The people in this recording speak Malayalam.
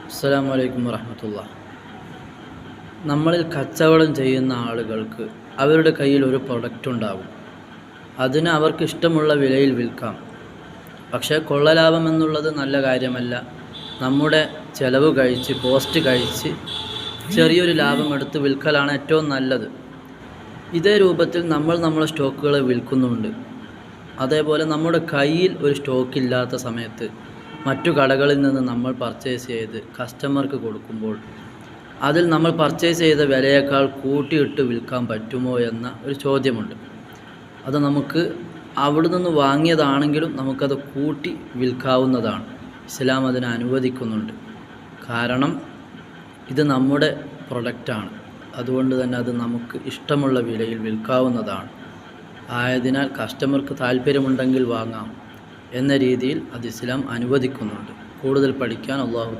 അസ്സലാമു അലൈക്കും വറഹ്മത്തുള്ളാഹി. നമ്മളിൽ കച്ചവടം ചെയ്യുന്ന ആളുകൾക്ക് അവരുടെ കയ്യിൽ ഒരു പ്രൊഡക്റ്റ് ഉണ്ടാകും. അതിന് അവർക്ക് ഇഷ്ടമുള്ള വിലയിൽ വിൽക്കാം. പക്ഷേ കൊള്ളലാഭം എന്നുള്ളത് നല്ല കാര്യമല്ല. നമ്മുടെ ചിലവ് കഴിച്ച് കോസ്റ്റ് കഴിച്ച് ചെറിയൊരു ലാഭം എടുത്ത് വിൽക്കലാണ് ഏറ്റവും നല്ലത്. ഇതേ രൂപത്തിൽ നമ്മുടെ സ്റ്റോക്കുകൾ വിൽക്കുന്നുണ്ട്. അതേപോലെ നമ്മുടെ കയ്യിൽ ഒരു സ്റ്റോക്കില്ലാത്ത സമയത്ത് മറ്റു കടകളിൽ നിന്ന് നമ്മൾ പർച്ചേസ് ചെയ്ത് കസ്റ്റമർക്ക് കൊടുക്കുമ്പോൾ അതിൽ നമ്മൾ പർച്ചേസ് ചെയ്ത വിലയേക്കാൾ കൂട്ടിയിട്ട് വിൽക്കാൻ പറ്റുമോ എന്ന ഒരു ചോദ്യമുണ്ട്. അത് നമുക്ക് അവിടെ നിന്ന് വാങ്ങിയതാണെങ്കിലും നമുക്കത് കൂട്ടി വിൽക്കാവുന്നതാണ്. ഇസ്ലാം അതിനെ അനുവദിക്കുന്നുണ്ട്. കാരണം ഇത് നമ്മുടെ പ്രൊഡക്റ്റാണ്. അതുകൊണ്ട് തന്നെ അത് നമുക്ക് ഇഷ്ടമുള്ള വിലയിൽ വിൽക്കാവുന്നതാണ്. ആയതിനാൽ കസ്റ്റമർക്ക് താല്പര്യമുണ്ടെങ്കിൽ വാങ്ങാം എന്ന രീതിയിൽ അത് ഇസ്ലാം അനുവദിക്കുന്നുണ്ട്. കൂടുതൽ പഠിക്കാൻ അല്ലാഹു